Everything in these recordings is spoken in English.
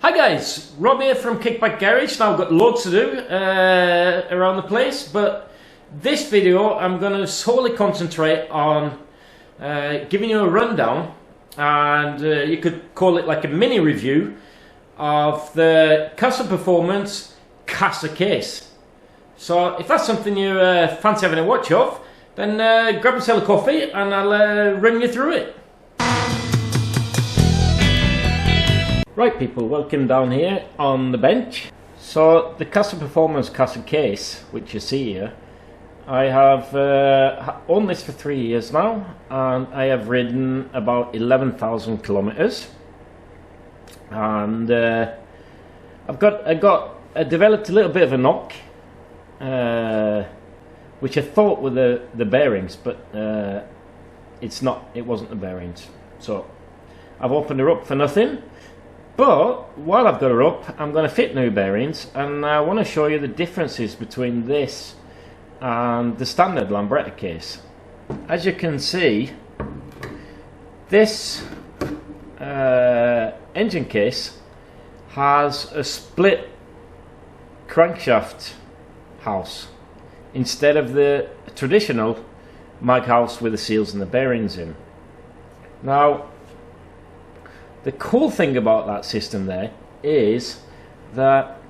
Hi guys, Rob here from Kickback Garage. Now I've got loads to do around the place, but this video I'm going to solely concentrate on giving you a rundown, and you could call it like a mini review of the Casa Performance Casa Case. So if that's something you fancy having a watch of, then grab yourself a coffee and I'll run you through it. Right people, welcome down here on the bench. So the Casa Performance Casa Case, which you see here, I have owned this for 3 years now, and I have ridden about 11,000 kilometers. And I developed a little bit of a knock, which I thought were the bearings, but it's not. It wasn't the bearings. So I've opened her up for nothing. But while I've got her up, I'm going to fit new bearings, and I want to show you the differences between this and the standard lambretta case. As you can see, this engine case has a split crankshaft house instead of the traditional mag house with the seals and the bearings in. Now, the cool thing about that system there is that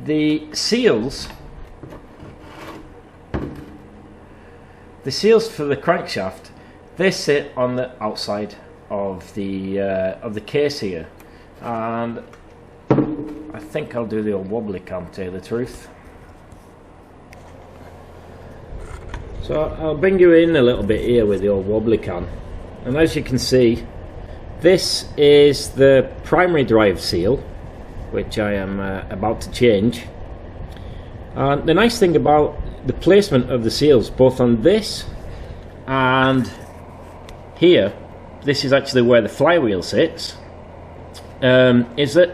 the seals for the crankshaft, they sit on the outside of the case here, and I think I'll do the old wobbly cam, to tell you the truth. So I'll bring you in a little bit here with the old wobbly cam, and as you can see, this is the primary drive seal, which I am about to change. And the nice thing about the placement of the seals, both on this and here, this is actually where the flywheel sits, is that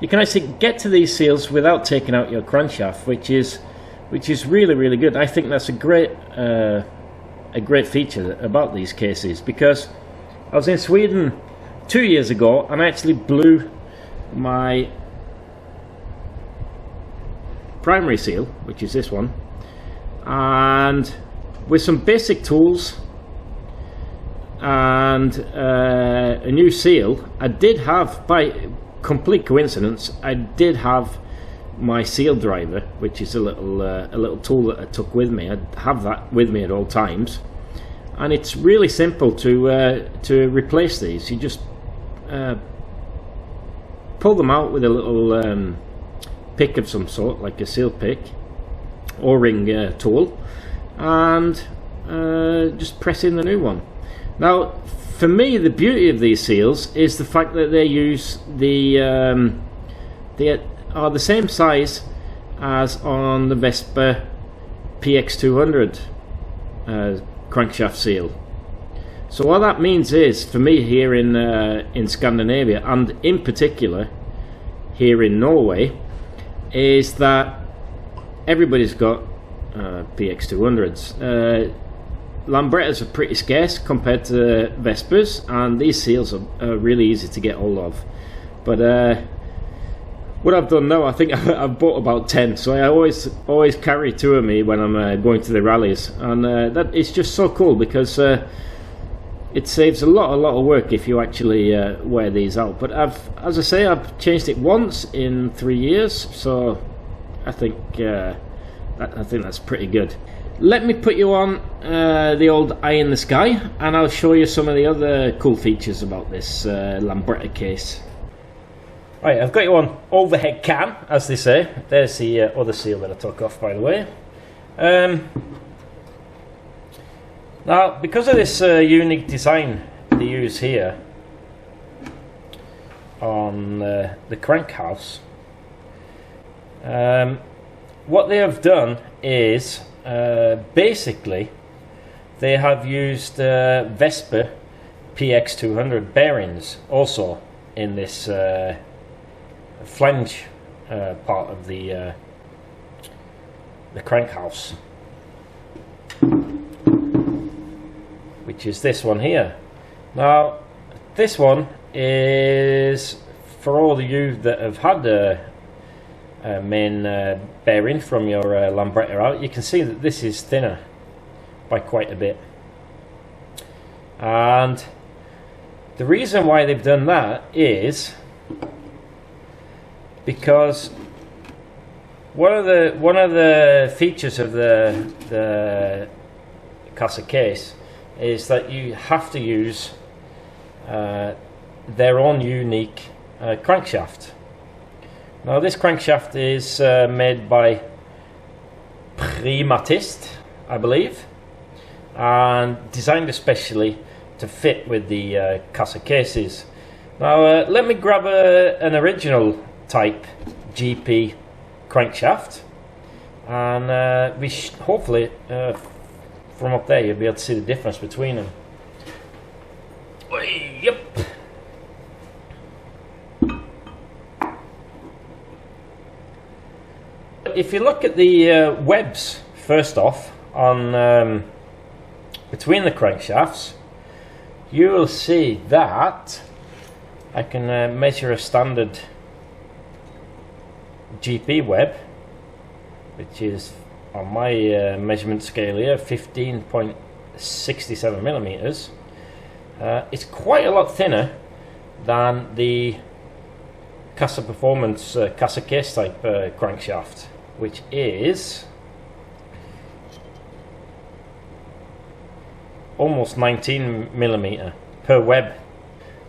you can actually get to these seals without taking out your crankshaft, which is really good. I think that's a great feature about these cases, because I was in Sweden 2 years ago and I actually blew my primary seal, which is this one, and with some basic tools and a new seal, I did have, by complete coincidence, I did have my seal driver, which is a little tool that I took with me. I have that with me at all times, and it's really simple to replace these. You just pull them out with a little pick of some sort, like a seal pick or ring tool, and just press in the new one. Now, for me, the beauty of these seals is the fact that they use they are the same size as on the Vespa PX200 crankshaft seal. So what that means is, for me here in Scandinavia, and in particular here in Norway, is that everybody's got PX200s. Lambrettas are pretty scarce compared to Vespas, and these seals are really easy to get hold of. But what I've done now, I think I've bought about 10, so I always carry 2 of me when I'm going to the rallies, and that is just so cool, because it saves a lot of work if you actually wear these out. But as I say, I've changed it once in 3 years, so I think that's pretty good. Let me put you on the old eye in the sky, and I'll show you some of the other cool features about this lambretta case. Right, I've got you on overhead cam, as they say. There's the other seal that I took off, by the way. Now, because of this unique design they use here on the crank house, what they have done is basically they have used Vespa PX200 bearings also in this flange part of the crank house, which is this one here. Now, this one is for all of you that have had a main bearing from your lambretta out, you can see that this is thinner by quite a bit. And the reason why they've done that is because one of the features of the Casa Case is that you have to use their own unique crankshaft. Now this crankshaft is made by Primatist, I believe, and designed especially to fit with the Casa Cases. Now let me grab an original type GP crankshaft, and we hopefully from up there you'll be able to see the difference between them. Yep. If you look at the webs first off on between the crankshafts, you will see that I can measure a standard GP web, which is on my measurement scale here 15.67 millimeters. It's quite a lot thinner than the Casa Performance Casa Case type crankshaft, which is almost 19 millimeter per web.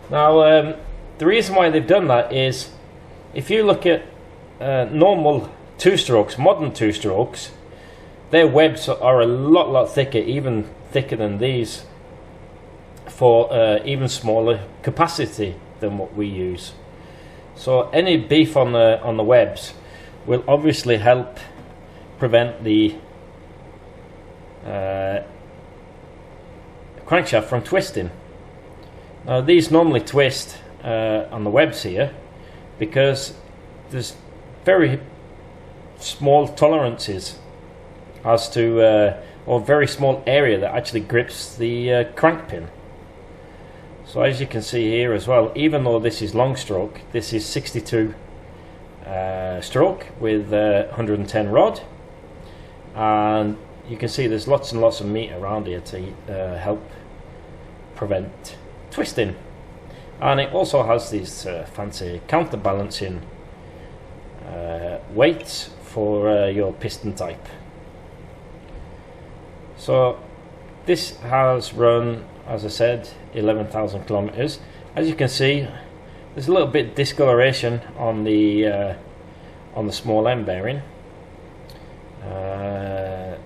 Now the reason why they've done that is if you look at normal two-strokes, modern two-strokes, their webs are a lot thicker, even thicker than these, for even smaller capacity than what we use. So any beef on the webs will obviously help prevent the crankshaft from twisting. Now these normally twist on the webs here because there's very small tolerances as to or very small area that actually grips the crank pin. So as you can see here as well, even though this is long stroke, this is 62 stroke with 110 rod, and you can see there's lots and lots of meat around here to help prevent twisting. And it also has these fancy counterbalancing weights for your piston type. So this has run, as I said, 11,000 kilometers. As you can see, there's a little bit of discoloration on the small end bearing, and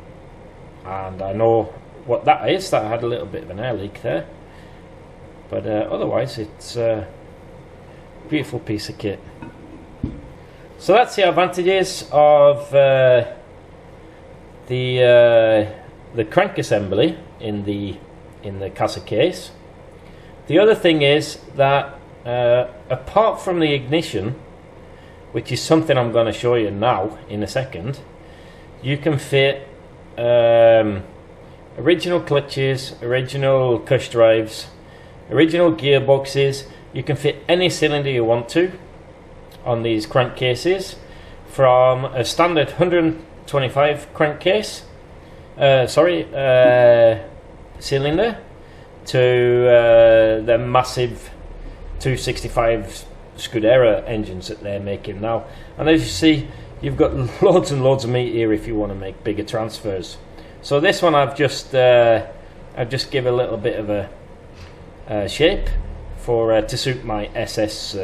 I know what that is. That had a little bit of an air leak there, but otherwise it's a beautiful piece of kit. So that's the advantages of the crank assembly in the Casa Case. The other thing is that apart from the ignition, which is something I'm going to show you now in a second, you can fit original clutches, original cush drives, original gearboxes. You can fit any cylinder you want to on these crankcases, from a standard 125 crankcase cylinder to the massive 265 Scudera engines that they're making now. And as you see, you've got loads and loads of meat here if you want to make bigger transfers. So this one I've just give a little bit of a shape for to suit my SS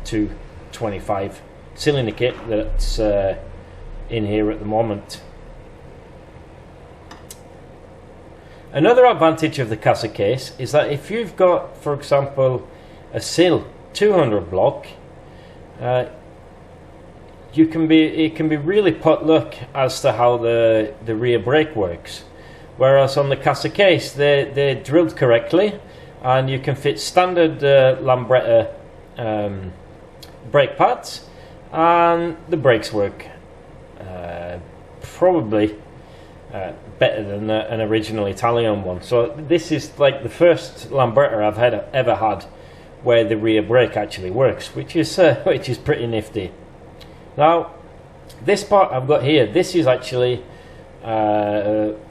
225 cylinder kit that's in here at the moment. Another advantage of the Casa Case is that if you've got, for example, a SIL 200 block, it can be really potluck as to how the rear brake works. Whereas on the Casa Case, they're drilled correctly, and you can fit standard lambretta brake pads, and the brakes work probably better than an original Italian one. So this is like the first lambretta I've ever had where the rear brake actually works, which is pretty nifty. Now, this part I've got here, this is actually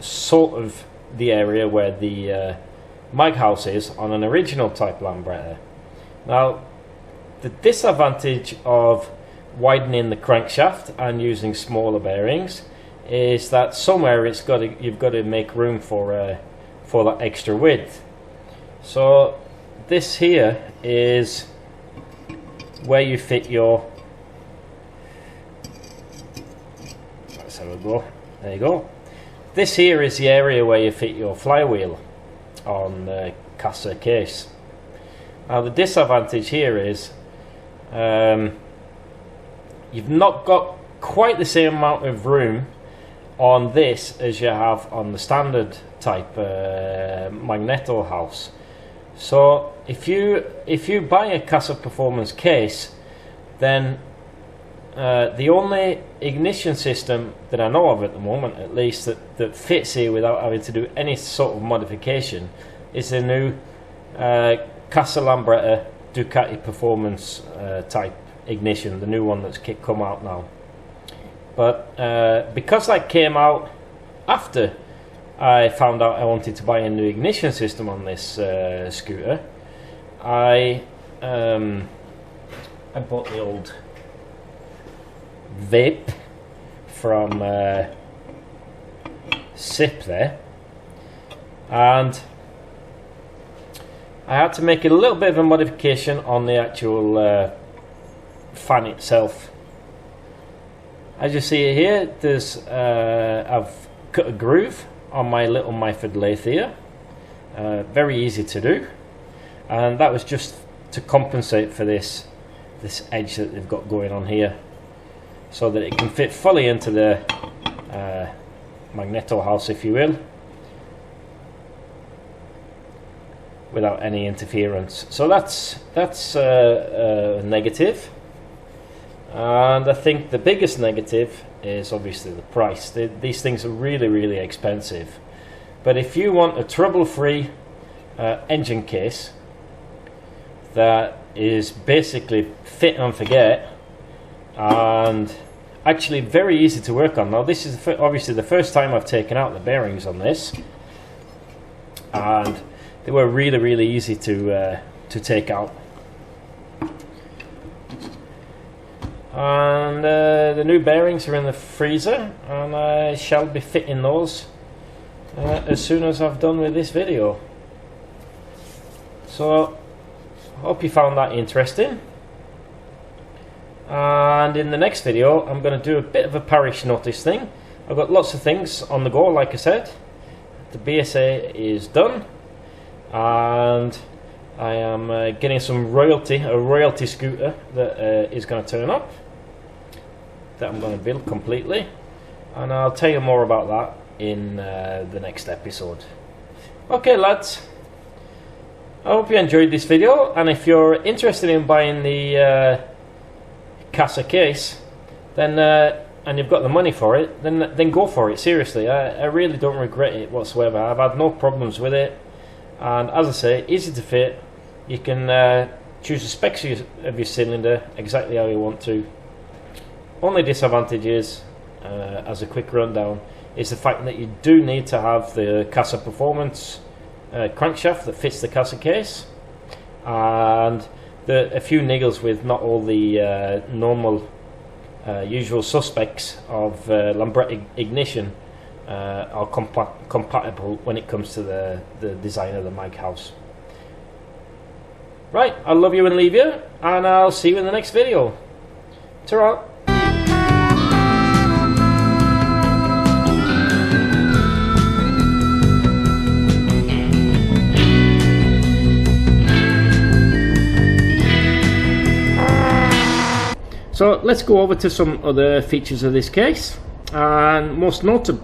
sort of the area where the mag house is on an original type lambretta. Now, the disadvantage of widening the crankshaft and using smaller bearings is that somewhere you've got to make room for that extra width. So this here is where you fit your, let's have a go, there you go. This here is the area where you fit your flywheel on the Casa Case. Now the disadvantage here is you've not got quite the same amount of room on this as you have on the standard type magneto house. So if you buy a Casa Performance case, then the only ignition system that I know of at the moment, at least, that fits here without having to do any sort of modification is the new Casa Lambretta Ducati Performance type ignition, the new one that's come out now. But because that came out after I found out I wanted to buy a new ignition system on this scooter, I bought the old vape from SIP there, and I had to make a little bit of a modification on the actual fan itself. As you see here, there's I've cut a groove on my little Myford lathe here. Very easy to do, and that was just to compensate for this edge that they've got going on here, so that it can fit fully into the magneto house, if you will, without any interference. So that's negative. And I think the biggest negative is obviously the price. These things are really expensive. But if you want a trouble-free engine case that is basically fit and forget, and actually very easy to work on. Now this is obviously the first time I've taken out the bearings on this, and they were really easy to take out. And the new bearings are in the freezer, and I shall be fitting those as soon as I've done with this video. So I hope you found that interesting. And in the next video I'm going to do a bit of a parish notice thing. I've got lots of things on the go, like I said. The BSA is done, and I am getting a royalty scooter that is going to turn up, that I'm going to build completely, and I'll tell you more about that in the next episode. Okay lads, I hope you enjoyed this video, and if you're interested in buying the Casa Case, then and you've got the money for it, then go for it. Seriously, I really don't regret it whatsoever. I've had no problems with it, and as I say, easy to fit. You can choose the specs of your cylinder exactly how you want to. Only disadvantage is, as a quick rundown, is the fact that you do need to have the Casa Performance crankshaft that fits the Casa Case, and a few niggles with not all the normal usual suspects of Lambretta ignition are compatible when it comes to the design of the mag house. Right, I'll love you and leave you, and I'll see you in the next video. Ta-ra! So let's go over to some other features of this case, and most notable,